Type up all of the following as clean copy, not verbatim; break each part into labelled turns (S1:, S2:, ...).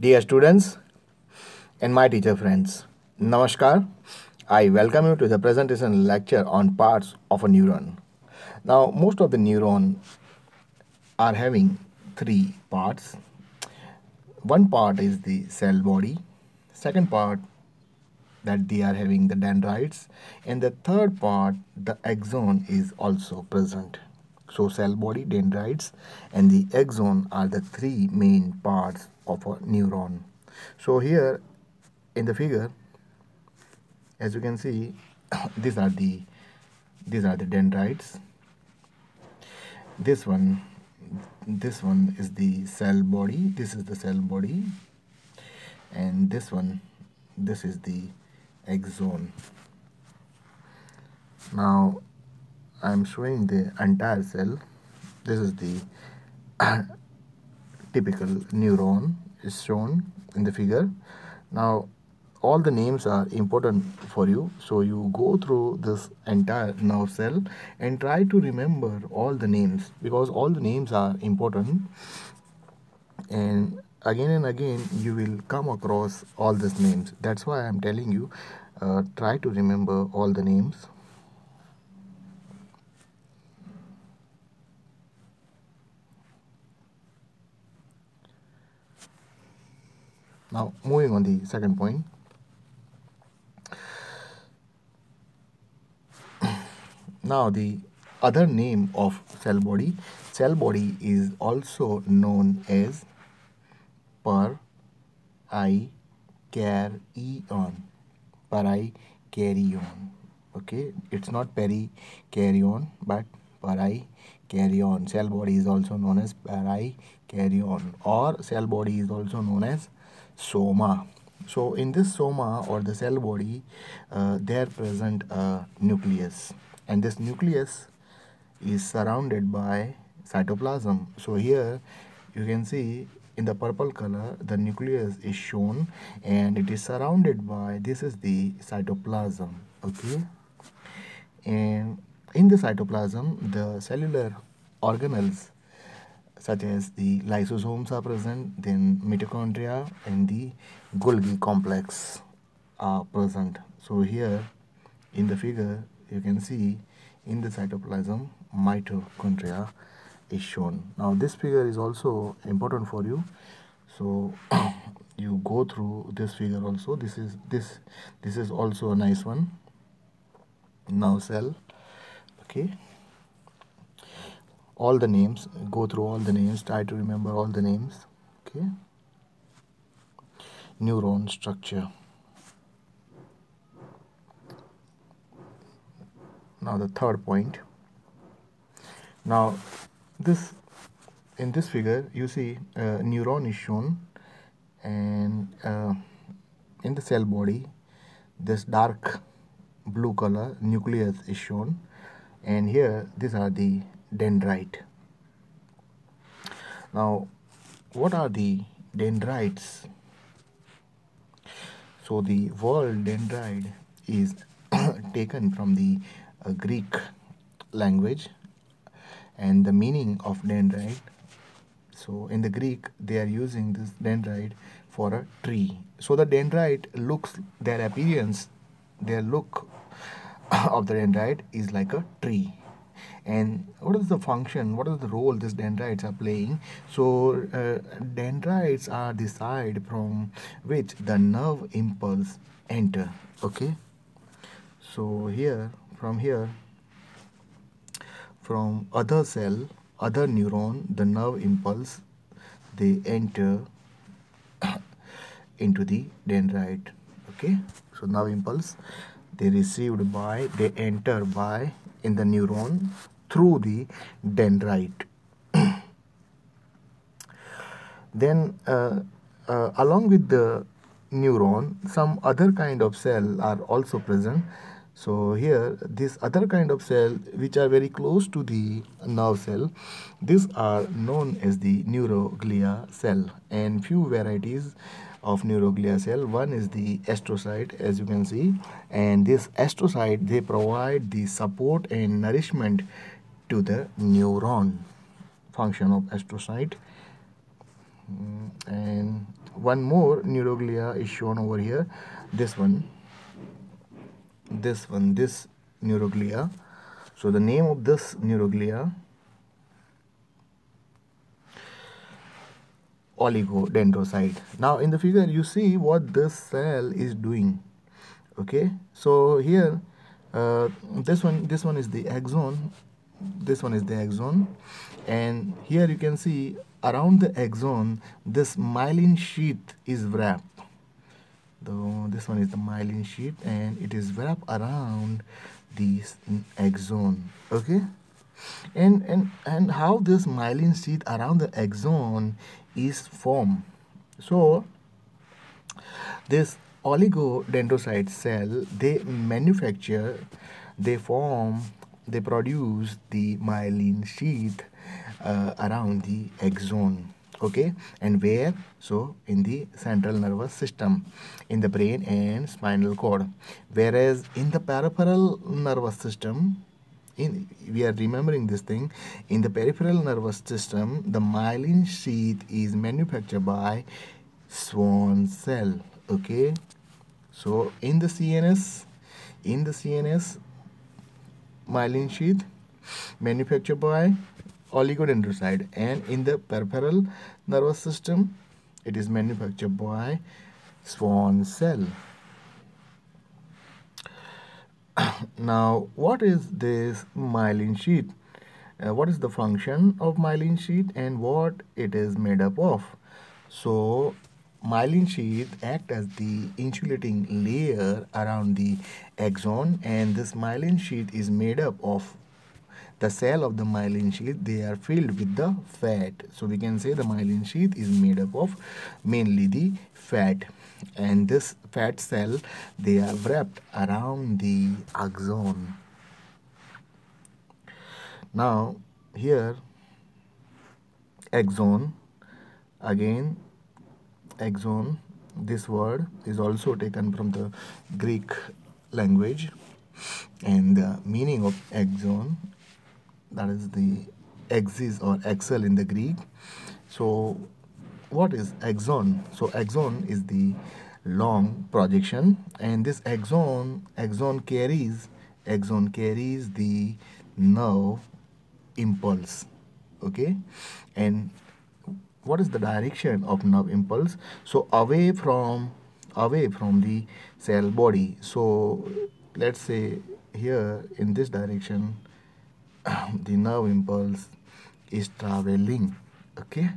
S1: Dear students and my teacher friends, Namaskar. I welcome you to the presentation lecture on parts of a neuron. Now, most of the neuron are having three parts. One part is the cell body, second part that they are having the dendrites, and the third part, the axon, is also present. So cell body, dendrites, and the axon are the three main parts of a neuron. So here in the figure, as you can see, these are the dendrites. This one is the cell body. This is the cell body, and this is the axon. Now I'm showing the entire cell. This is the typical neuron is shown in the figure. Now all the names are important for you, so you go through this entire nerve cell and try to remember all the names, because all the names are important, and again you will come across all these names. That's why I'm telling you, try to remember all the names. Now moving on the second point. Now the other name of cell body is also known as per I carry on. Per I carry on. Okay, it's not peri carry on, but per I carry on. Cell body is also known as per I carry on, or cell body is also known as soma. So in this soma or the cell body, there present a nucleus, and this nucleus is surrounded by cytoplasm. So here you can see in the purple color the nucleus is shown, and it is surrounded by, this is the cytoplasm. Okay, and in the cytoplasm the cellular organelles such as the lysosomes are present, then mitochondria and the Golgi complex are present. So here in the figure you can see in the cytoplasm mitochondria is shown. Now this figure is also important for you, so you go through this figure also. This is also a nice one. Now cell. Okay, all the names, go through all the names, try to remember all the names. Okay, neuron structure. Now the third point. Now in this figure you see a neuron is shown, and in the cell body this dark blue color nucleus is shown, and here these are the dendrite. Now what are the dendrites? So the word dendrite is taken from the Greek language, and the meaning of dendrite, so in the Greek they are using this dendrite for a tree. So the dendrite looks, their appearance, their look of the dendrite is like a tree. And what is the function, what is the role these dendrites are playing? So dendrites are the side from which the nerve impulse enter. Okay, so here from other cell, other neuron, the nerve impulse, they enter into the dendrite. Okay, so nerve impulse, they enter by in the neuron through the dendrite. Then along with the neuron, some other kind of cell are also present. So here this other kind of cell which are very close to the nerve cell, these are known as the neuroglia cell, and few varieties of neuroglia cell. One is the astrocyte, as you can see, and this astrocyte, they provide the support and nourishment to the neuron. Function of astrocyte. And one more neuroglia is shown over here. This one, this neuroglia. So the name of this neuroglia, oligodendrocyte. Now in the figure you see what this cell is doing. Okay, so here this one is the axon, this one is the axon, and here you can see around the axon this myelin sheath is wrapped. This one is the myelin sheath and it is wrapped around this axon. Okay, and how this myelin sheath around the axon is formed. So this oligodendrocyte cell, they manufacture, they form, they produce the myelin sheath around the axon. Okay, and where? So in the central nervous system, in the brain and spinal cord. Whereas in the peripheral nervous system, we are remembering this thing, in the peripheral nervous system, the myelin sheath is manufactured by Schwann cell. Okay, so in the CNS, myelin sheath manufactured by oligodendrocyte, and in the peripheral nervous system it is manufactured by Schwann cell. Now what is this myelin sheath? What is the function of myelin sheath and what it is made up of? So myelin sheath act as the insulating layer around the axon, and this myelin sheath is made up of the cell of the myelin sheath, they are filled with the fat. So we can say the myelin sheath is made up of mainly the fat, and this fat cell, they are wrapped around the axon. Now here axon, again axon, this word is also taken from the Greek language, and the meaning of axon, that is the axis or axle in the Greek. So what is axon? So axon is the long projection, and this axon carries the nerve impulse. Okay, and what is the direction of nerve impulse? So away from the cell body. So let's say here in this direction the nerve impulse is traveling. Okay,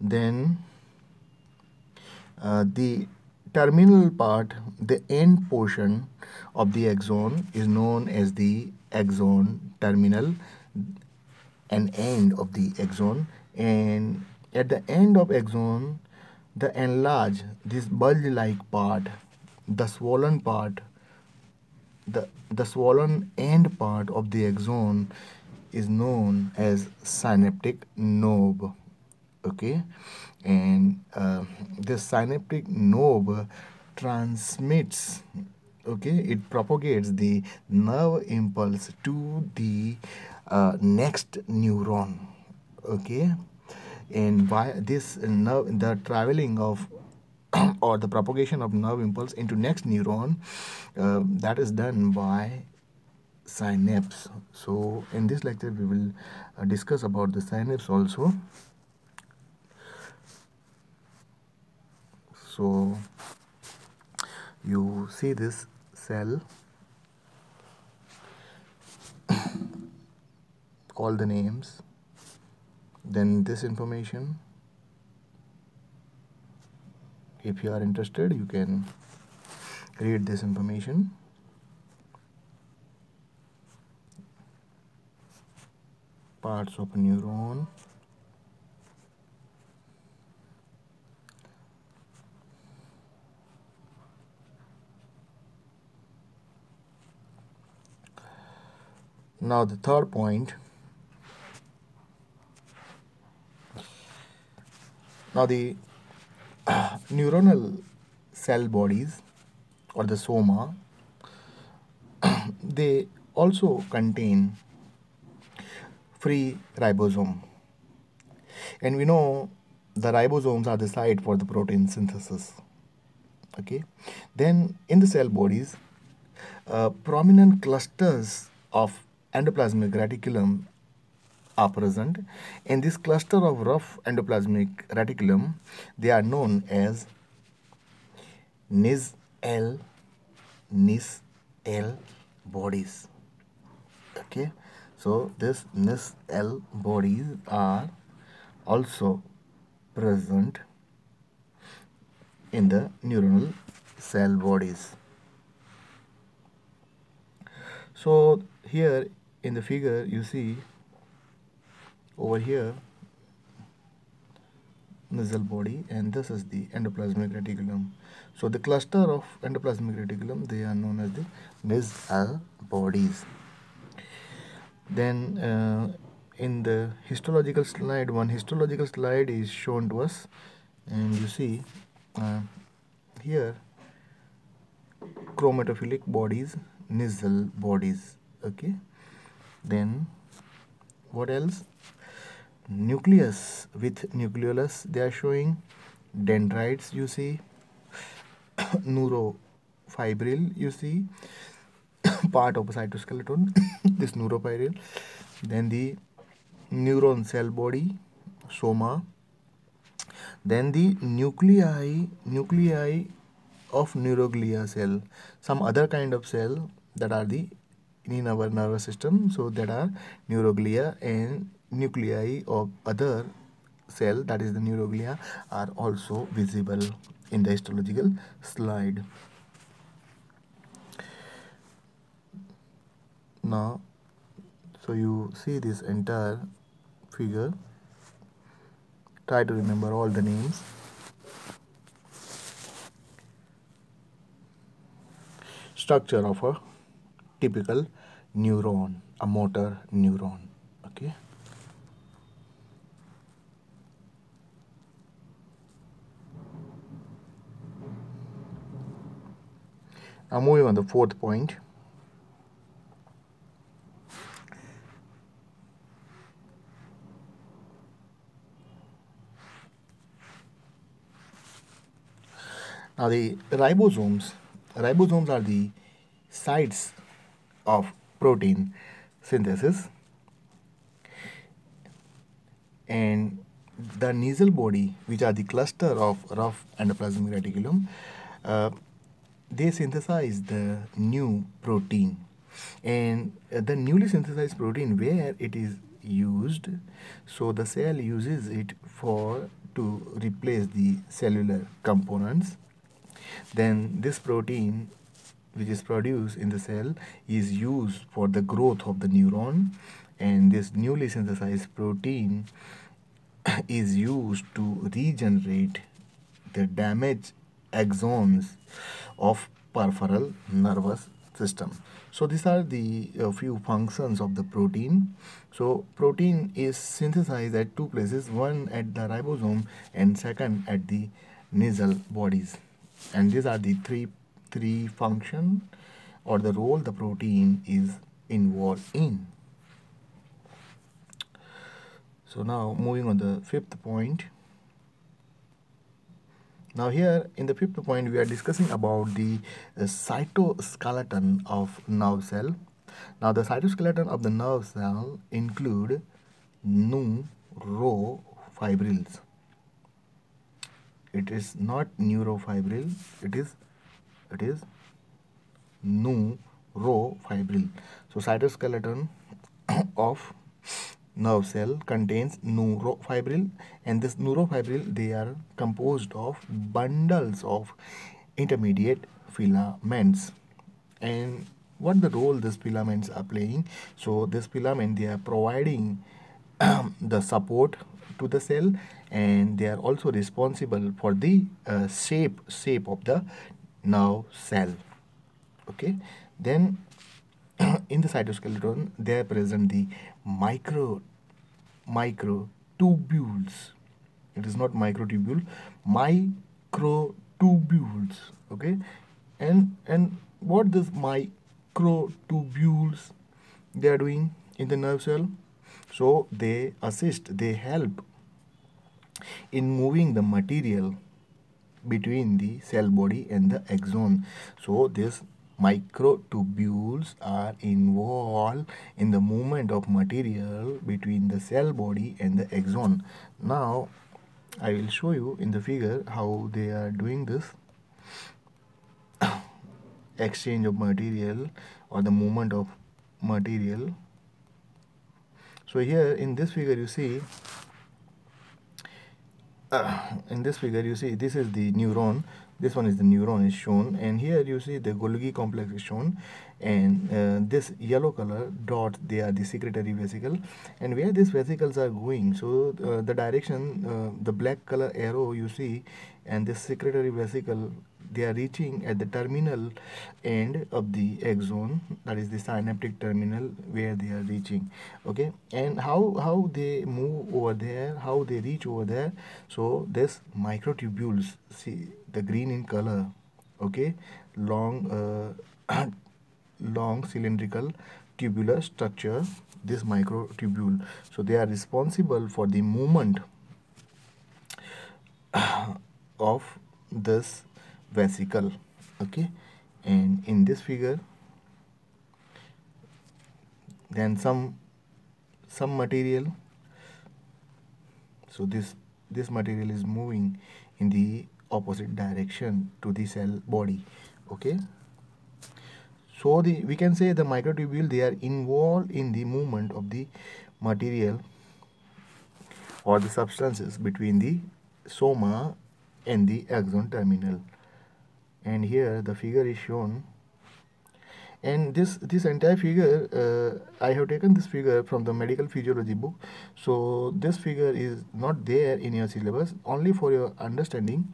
S1: then the terminal part, the end portion of the axon is known as the axon terminal, an end of the axon, and at the end of axon, the enlarged, this bulge-like part, the swollen part, the swollen end part of the axon is known as synaptic knob. Okay, and this synaptic knob transmits, okay, it propagates the nerve impulse to the next neuron. Okay, and by this nerve, the traveling of or the propagation of nerve impulse into next neuron, that is done by synapse. So in this lecture we will discuss about the synapse also. So you see this cell, all the names, then this information. If you are interested, you can read this information. Parts of a neuron. Now the third point. Now the neuronal cell bodies or the soma, they also contain free ribosome. And we know the ribosomes are the site for the protein synthesis. Okay. Then in the cell bodies, prominent clusters of endoplasmic reticulum are present. In this cluster of rough endoplasmic reticulum, they are known as NIS-L, NIS-L bodies. Okay, so this NIS-L bodies are also present in the neuronal cell bodies. So here in the figure you see over here nasal body, and this is the endoplasmic reticulum. So the cluster of endoplasmic reticulum, they are known as the nasal bodies. Then in the histological slide, one histological slide is shown to us, and you see here chromatophilic bodies, nasal bodies. Okay, then what else? Nucleus with nucleolus, they are showing dendrites, you see neurofibril, you see part of the cytoskeleton this neurofibril. Then the neuron cell body, soma. Then the nuclei of neuroglia cell, some other kind of cell that are the in our nervous system, so that are neuroglia, and nuclei of other cell, that is the neuroglia, are also visible in the histological slide. Now, so you see this entire figure, try to remember all the names. Structure of a typical neuron, a motor neuron. Okay. Now moving on the fourth point. Now the ribosomes are the sites of protein synthesis, and the nasal body, which are the cluster of rough endoplasmic reticulum, they synthesize the new protein, and the newly synthesized protein, where it is used, so the cell uses it for to replace the cellular components. Then this protein, which is produced in the cell, is used for the growth of the neuron, and this newly synthesized protein is used to regenerate the damaged axons of peripheral nervous system. So these are the few functions of the protein. So protein is synthesized at two places, one at the ribosome and second at the nasal bodies. And these are the three function or the role the protein is involved in. So now moving on the fifth point. Now here in the fifth point we are discussing about the cytoskeleton of nerve cell. Now the cytoskeleton of the nerve cell include neurofibrils. It is not neurofibril, it is neurofibril. So cytoskeleton of nerve cell contains neurofibril, and this neurofibril, they are composed of bundles of intermediate filaments. And what the role these filaments are playing? So this filament, they are providing the support to the cell, and they are also responsible for the shape of the nerve cell. Okay, then in the cytoskeleton there present the microtubules. It is not microtubule, microtubules. Okay, and what this microtubules they are doing in the nerve cell? So they assist, they help in moving the material between the cell body and the axon. So these microtubules are involved in the movement of material between the cell body and the axon. Now I will show you in the figure how they are doing this exchange of material or the movement of material. So here in this figure you see this is the neuron, this one is the neuron is shown, and here you see the Golgi complex is shown, and this yellow color dots, they are the secretory vesicle, and where these vesicles are going, so the direction, the black color arrow you see, and this secretory vesicle, they are reaching at the terminal end of the axon, that is the synaptic terminal where they are reaching. Okay, and how they move over there, how they reach over there. So this microtubules, see the green in color, okay, long long cylindrical tubular structure, this microtubule, so they are responsible for the movement of this vesicle. Okay, and in this figure then some material, so this material is moving in the opposite direction to the cell body. Okay, so we can say the microtubule, they are involved in the movement of the material or the substances between the soma and the axon terminal. And here the figure is shown, and this entire figure, I have taken this figure from the medical physiology book, so this figure is not there in your syllabus, only for your understanding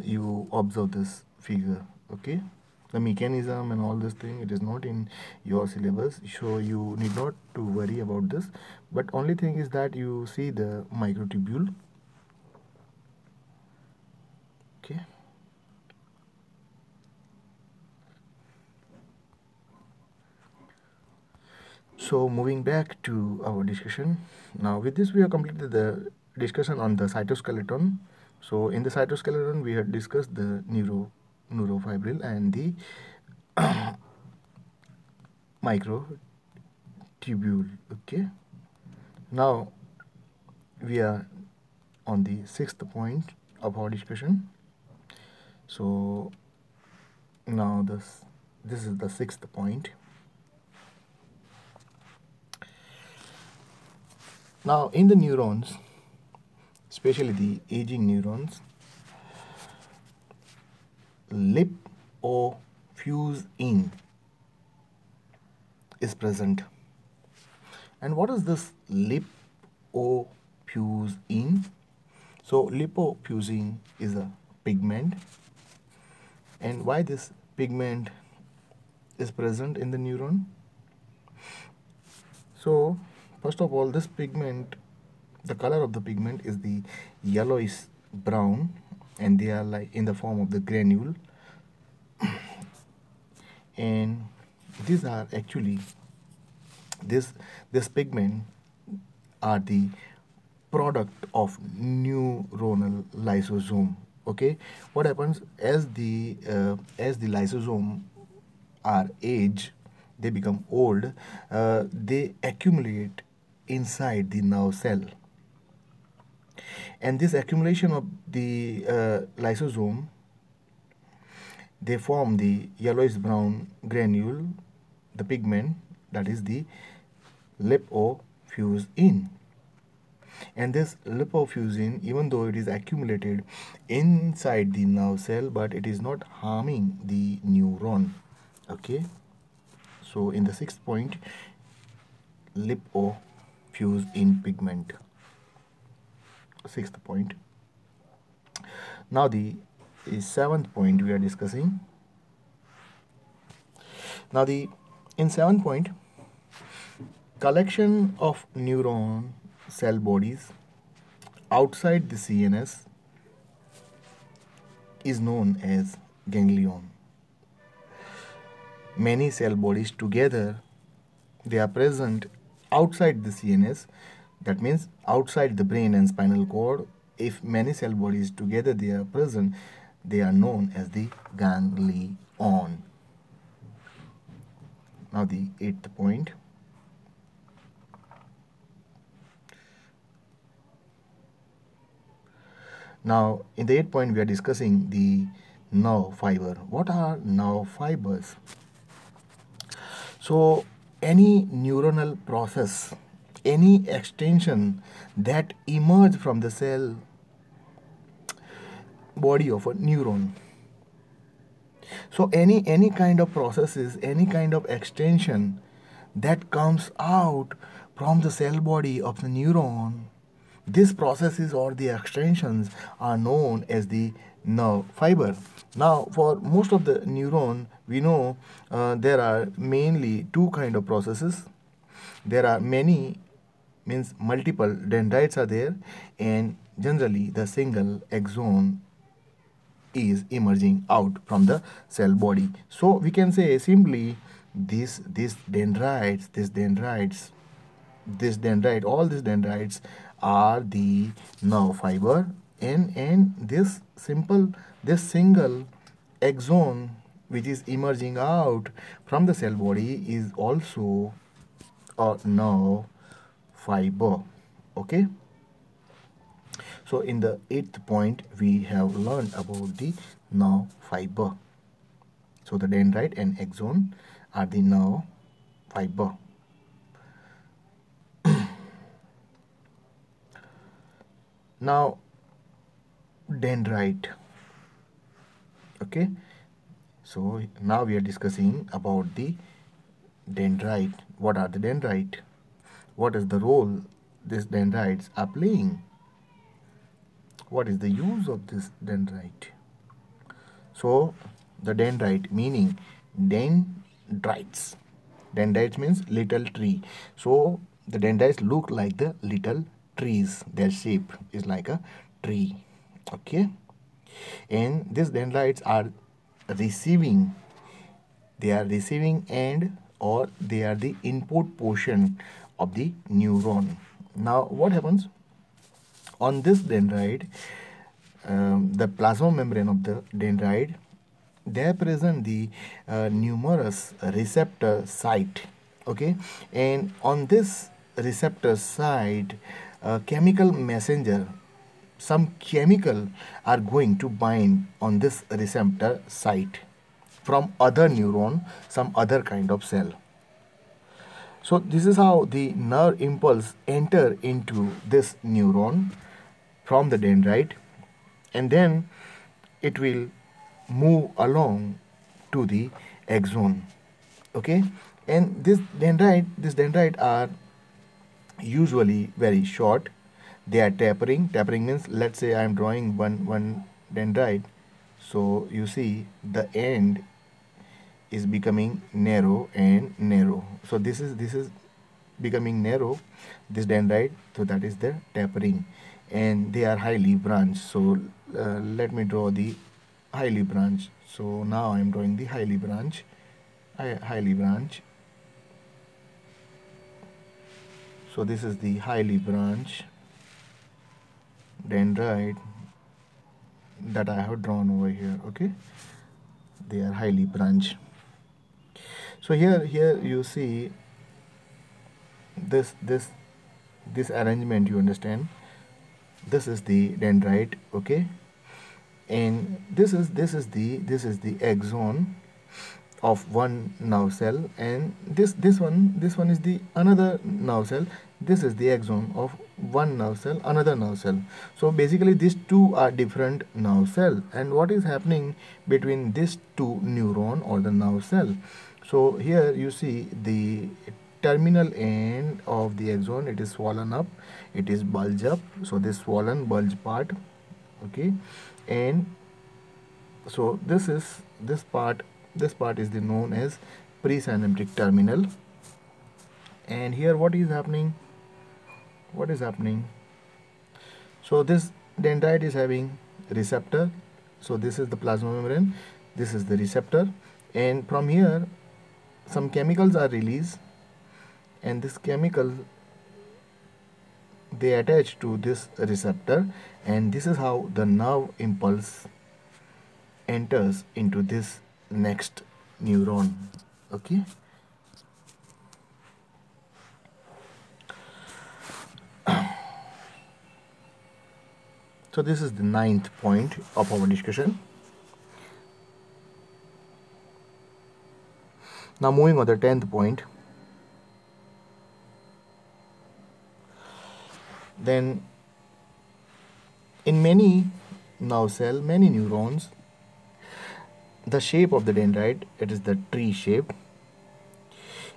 S1: you observe this figure. Okay, the mechanism and all this thing, it is not in your syllabus, so you need not to worry about this, but only thing is that you see the microtubule. Okay, so moving back to our discussion, now with this we have completed the discussion on the cytoskeleton. So in the cytoskeleton we had discussed the neurofibril and the microtubule. Okay, now we are on the sixth point of our discussion. So now this is the sixth point. Now in the neurons, especially the aging neurons, lipofuscin is present. And what is this lipofuscin? So lipofuscin is a pigment, and why this pigment is present in the neuron? So first of all, this pigment, the color of the pigment is the yellowish brown, and they are like in the form of the granule, and these are actually this pigment are the product of neuronal lysosome. Okay, what happens as the lysosome are age, they become old, they accumulate inside the nerve cell, and this accumulation of the lysosome, they form the yellowish brown granule, the pigment, that is the lipofuscin. And this lipofuscin, even though it is accumulated inside the nerve cell, but it is not harming the neuron. Okay, so in the sixth point, lipofuscin pigment, sixth point. Now the seventh point we are discussing. Now in seventh point, collection of neuron cell bodies outside the CNS is known as ganglion. Many cell bodies together, they are present outside the CNS, that means outside the brain and spinal cord, if many cell bodies together they are present, they are known as the ganglion. Now the eighth point. Now in the eighth point we are discussing the nerve fiber. What are nerve fibers? So any neuronal process, any extension that emerge from the cell body of a neuron. So any kind of processes, any kind of extension that comes out from the cell body of the neuron, these processes or the extensions are known as the nerve fiber. Now for most of the neuron, we know there are mainly two kind of processes. There are many, means multiple dendrites are there, and generally the single axon is emerging out from the cell body. So we can say simply these dendrites, all these dendrites are the nerve fiber, and this single axon which is emerging out from the cell body is also a nerve fiber. Okay. So in the eighth point, we have learned about the nerve fiber. So the dendrite and axon are the nerve fiber. Now, dendrite. Okay. So now we are discussing about the dendrite. What are the dendrite? What is the role these dendrites are playing? What is the use of this dendrite? So the dendrite, meaning dendrites. Dendrites means little tree. So the dendrites look like the little trees. Their shape is like a tree. Okay. And these dendrites are receiving. They are receiving end, or they are the input portion of the neuron. Now what happens? On this dendrite, the plasma membrane of the dendrite, there present the numerous receptor site. Okay, and on this receptor site, chemical messenger, some chemical are going to bind on this receptor site from other neuron, some other kind of cell. So this is how the nerve impulse enter into this neuron from the dendrite, and then it will move along to the axon. Okay, and this dendrite are usually very short. They are tapering. Tapering means, let's say I am drawing one dendrite. So you see the end is becoming narrow and narrow. So this is becoming narrow, this dendrite. So that is the tapering, and they are highly branched. So let me draw the highly branched. So now I am drawing the highly branched. So this is the highly branched dendrite that I have drawn over here. Okay, they are highly branched. So here you see this arrangement. You understand? This is the dendrite. Okay, and this is the axon of one nerve cell, and this one is the another nerve cell. This is the axon of one nerve cell, another nerve cell. So basically these two are different nerve cell, and what is happening between these two neuron or the nerve cell? So here you see the terminal end of the axon, it is swollen up, it is bulge up. So this swollen bulge part. Okay, and so this part is the known as presynaptic terminal. And here what is happening? So this dendrite is having receptor. So this is the plasma membrane, this is the receptor, and from here some chemicals are released, and this chemical they attach to this receptor, and this is how the nerve impulse enters into this next neuron. Okay. So this is the 9th point of our discussion. Now moving on to the 10th point. Then in many nerve cell, many neurons, the shape of the dendrite, it is the tree shape,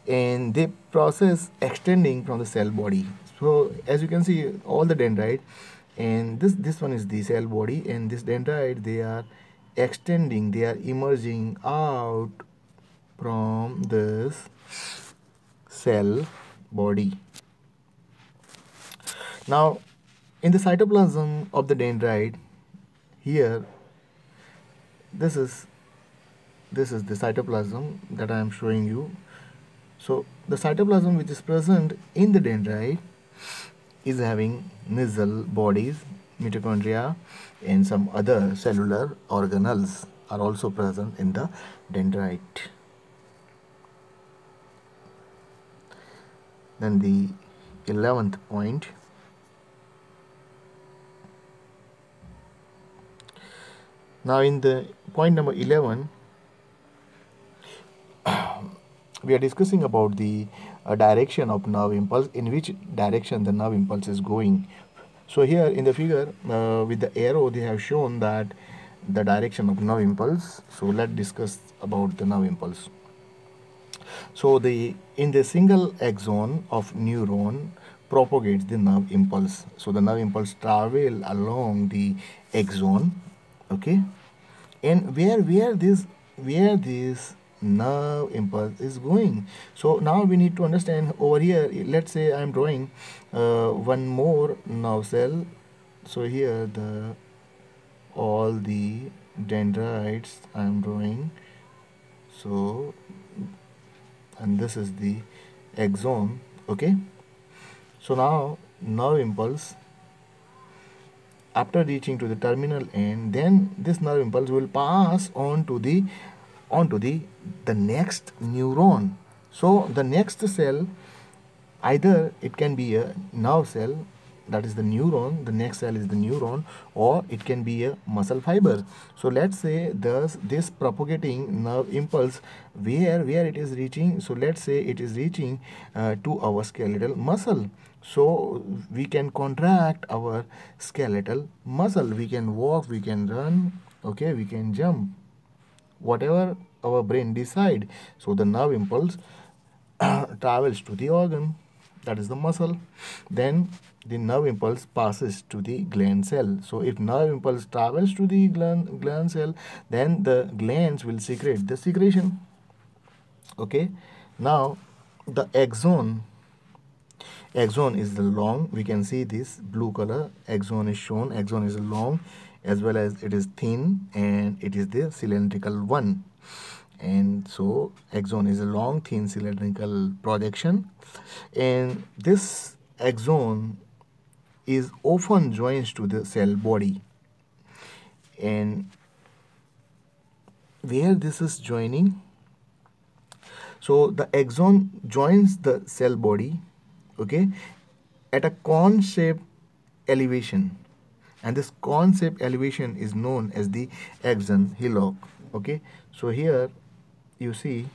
S1: and they process extending from the cell body. So as you can see, all the dendrite, and this one is the cell body, and this dendrite, they are extending, they are emerging out from this cell body. Now in the cytoplasm of the dendrite, here this is the cytoplasm that I am showing you. So the cytoplasm which is present in the dendrite is having nasal bodies, mitochondria, and some other cellular organelles are also present in the dendrite. Then the 11th point. Now in the point number 11, we are discussing about the direction of nerve impulse, in which direction the nerve impulse is going. So here in the figure with the arrow, they have shown that the direction of nerve impulse. So let's discuss about the nerve impulse. So in the single axon of neuron propagates the nerve impulse. So the nerve impulse travel along the axon, okay, and where this nerve impulse is going. So now we need to understand over here. Let's say I am drawing one more nerve cell. So here all the dendrites I am drawing. So, and this is the axon. Okay. So now nerve impulse, after reaching to the terminal end, then this nerve impulse will pass on to the next neuron. So the next cell, either it can be a nerve cell, that is the neuron, the next cell is the neuron, or it can be a muscle fiber. So let's say this propagating nerve impulse, where it is reaching. So let's say it is reaching to our skeletal muscle. So we can contract our skeletal muscle, we can walk, we can run, okay, we can jump, whatever our brain decide. So the nerve impulse travels to the organ, that is the muscle. Then the nerve impulse passes to the gland cell. So if nerve impulse travels to the gland cell, then the glands will secrete the secretion. Okay. Now the axon is the long, we can see this blue color axon is shown. Axon is long, as well as it is thin, and it is the cylindrical one. And so axon is a long, thin, cylindrical projection, and this axon is often joins to the cell body. And where this is joining, so the axon joins the cell body, okay, at a cone-shaped elevation, and this cone-shaped elevation is known as the axon hillock. Okay, so here you see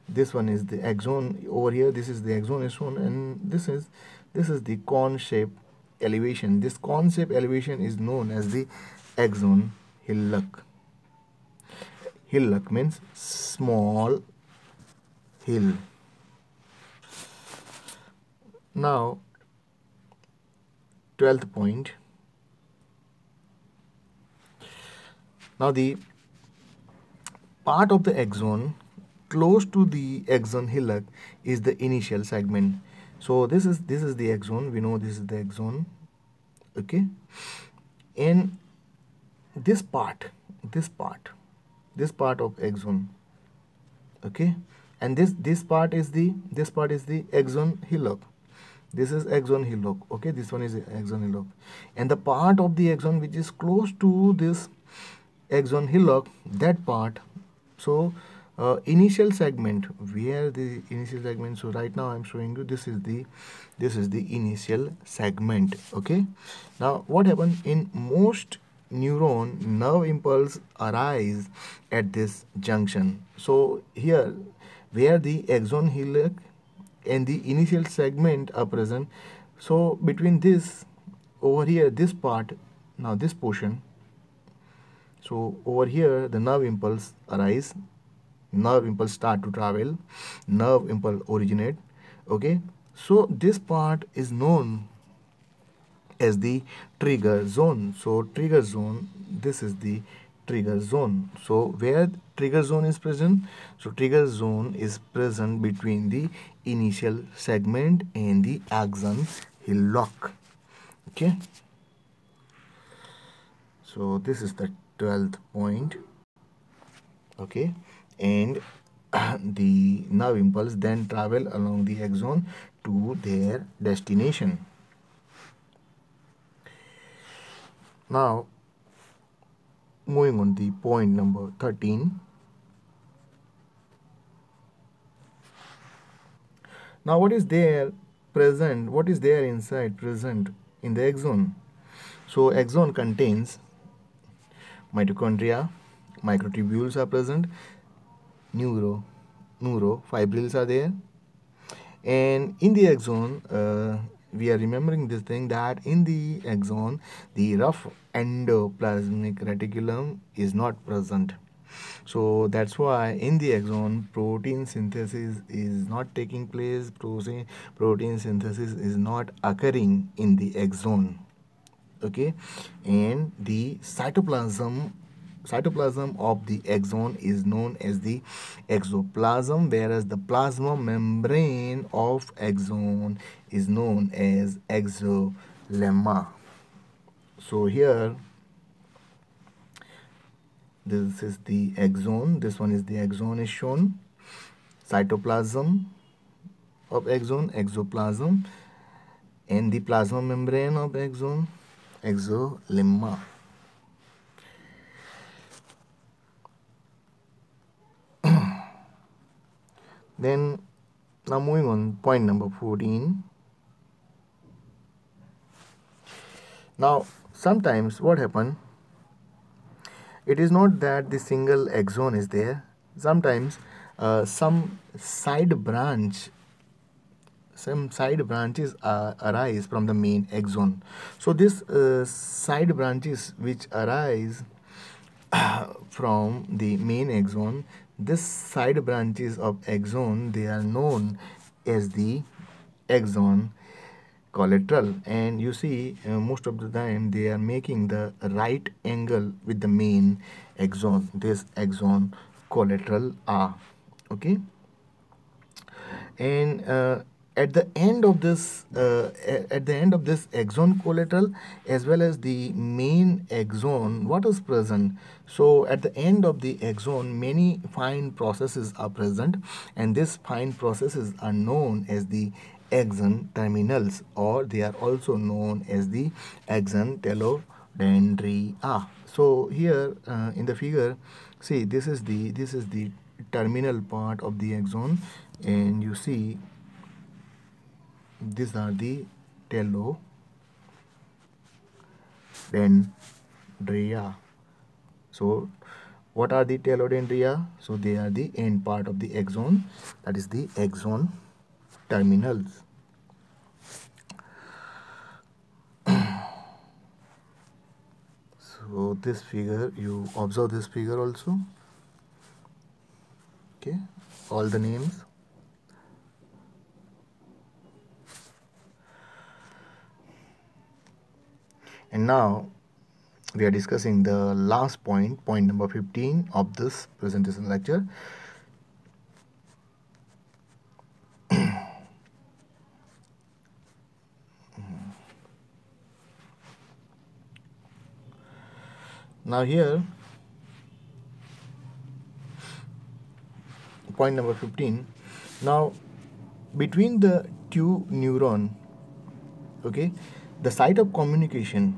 S1: this one is the axon over here, this is the axon is shown, and this is the cone-shaped elevation. This cone-shaped elevation is known as the axon hillock. Hillock means small hill. Now 12th point. Now the part of the axon close to the axon hillock is the initial segment. So this is the axon, we know this is the axon, okay, and this part of axon, okay, and this part is the axon hillock. This is axon hillock. Okay, this one is axon hillock, and the part of the axon which is close to this axon hillock, that part. So initial segment, where the initial segment, so right now I'm showing you this is the initial segment. Okay, now what happens in most neuron, nerve impulse arise at this junction. So here, where the axon hillock and the initial segment are present, so between this, over here, this part, now this portion, so over here the nerve impulse arise, nerve impulse start to travel, nerve impulse originate. Okay, so this part is known as the trigger zone. So trigger zone, this is the trigger zone. So where trigger zone is present, so trigger zone is present between the initial segment and the axon hillock. Okay, so this is the 12th point. Okay, and the nerve impulse then travel along the axon to their destination. Now moving on the point number 13. Now what is there present, what is there inside present in the axon? So axon contains mitochondria, microtubules are present, neurofibrils are there, and in the axon, we are remembering this thing, that in the axon the rough endoplasmic reticulum is not present. So that's why in the axon protein synthesis is not taking place, protein synthesis is not occurring in the axon. Okay, and the cytoplasm of the axon is known as the exoplasm, whereas the plasma membrane of axon is known as exolemma. So here, this is the axon, this one is the axon is shown, cytoplasm of axon, exoplasm, and the plasma membrane of axon, exolemma. Then now moving on, point number 14. Now sometimes what happen, it is not that the single axon is there. Sometimes some side branches arise from the main axon. So this side branches which arise from the main axon, this side branches of axon, they are known as the axon collateral, and you see most of the time they are making the right angle with the main axon, this axon collateral are. Okay, and at the end of this axon collateral as well as the main axon, what is present? So at the end of the axon many fine processes are present, and these fine processes are known as the axon terminals, or they are also known as the axon telodendria. So here in the figure, see, this is the terminal part of the axon, and you see these are the telodendria. So what are the telodendria? So they are the end part of the axon, that is the axon terminals. So this figure, you observe this figure also. Okay, all the names. And now we are discussing the last point, point number 15 of this presentation lecture. Now here, point number 15. Now between the two neuron, Okay, the site of communication.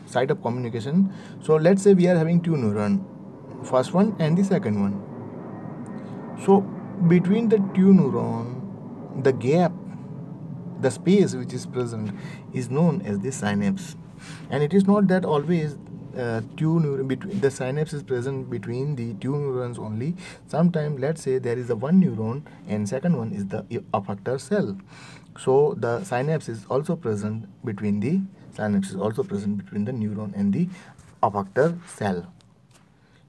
S1: So let's say we are having two neuron, first one and the second one. So between the two neuron, the gap, the space which is present is known as the synapse. And it is not that always between the synapse is present between the two neurons only. Sometimes let's say there is a one neuron and second one is the effector cell. So the synapse is also present between the neuron and the effector cell.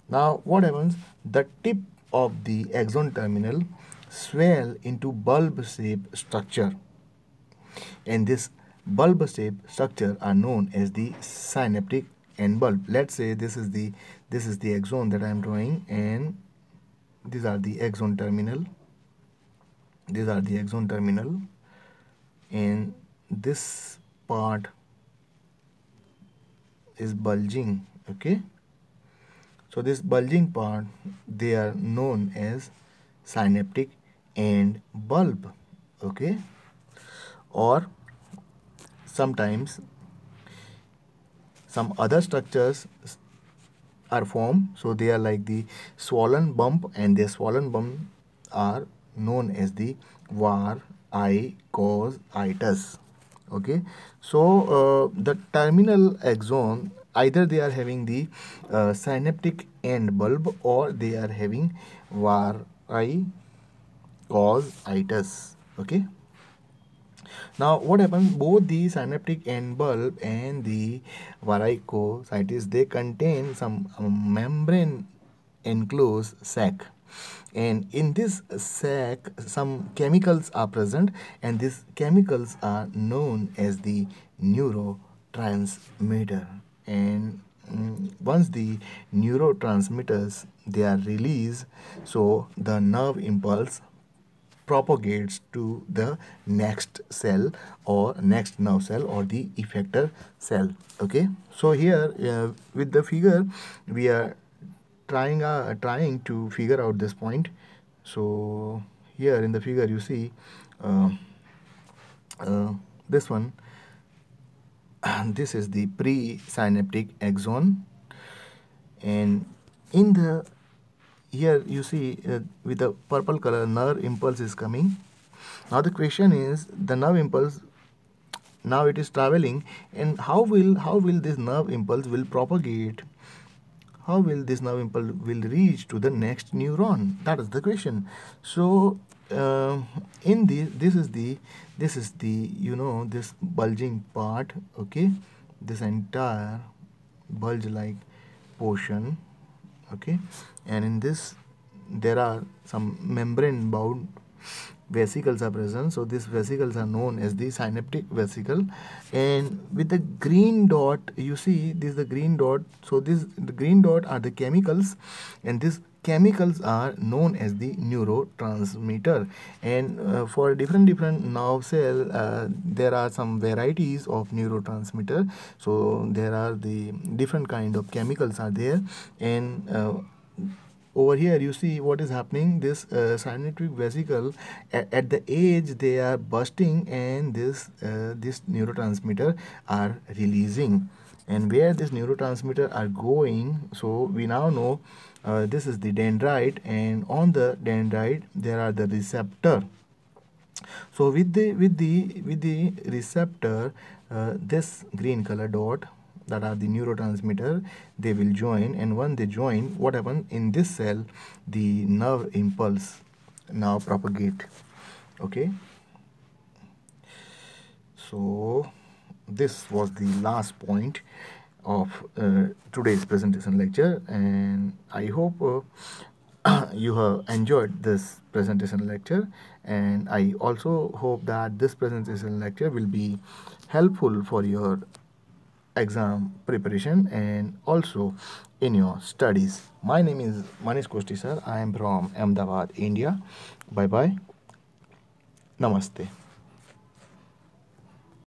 S1: Now what happens? The tip of the axon terminal swell into bulb shaped structure, and this bulb shaped structure are known as the synaptic end bulb. Let's say this is the axon that I am drawing, and these are the axon terminal. And this part is bulging. Okay, so this bulging part, they are known as synaptic end bulb. Okay, or sometimes some other structures are formed, so they are like the swollen bump, and the swollen bump are known as the var I cause itis. Okay, so the terminal axon, either they are having the synaptic end bulb or they are having var I cause itis. Okay, now what happens? Both the synaptic end bulb and the varicositis, they contain some membrane enclosed sac, and in this sac some chemicals are present, and these chemicals are known as the neurotransmitter. And once the neurotransmitters they are released, so the nerve impulse propagates to the next cell or next nerve cell or the effector cell. Okay, so here with the figure we are trying to figure out this point. So here in the figure you see this one. This is the presynaptic axon, and in the here you see with the purple color nerve impulse is coming. Now the question is, the nerve impulse, now it is traveling, and how will this nerve impulse will propagate, how will this nerve impulse will reach to the next neuron? That is the question. So in this is the this bulging part. Okay, this entire bulge like portion. Okay, and in this there are some membrane bound vesicles are present, so these vesicles are known as the synaptic vesicle. And with the green dot, you see this is the green dot, so the green dot are the chemicals, and these chemicals are known as the neurotransmitter. And for different nerve cell there are some varieties of neurotransmitter, so there are the different kind of chemicals are there. And over here you see what is happening. This synaptic vesicle at the edge they are bursting, and this neurotransmitter are releasing. And where this neurotransmitter are going, so we now know this is the dendrite, and on the dendrite there are the receptor. So with the receptor, this green color dot, that are the neurotransmitter, they will join, and when they join, what happens in this cell, the nerve impulse now propagate. Okay, so this was the last point of today's presentation lecture, and I hope you have enjoyed this presentation lecture, and I also hope that this presentation lecture will be helpful for your exam preparation and also in your studies. My name is Manish Kosti sir. I am from Ahmedabad, India. Bye bye. Namaste.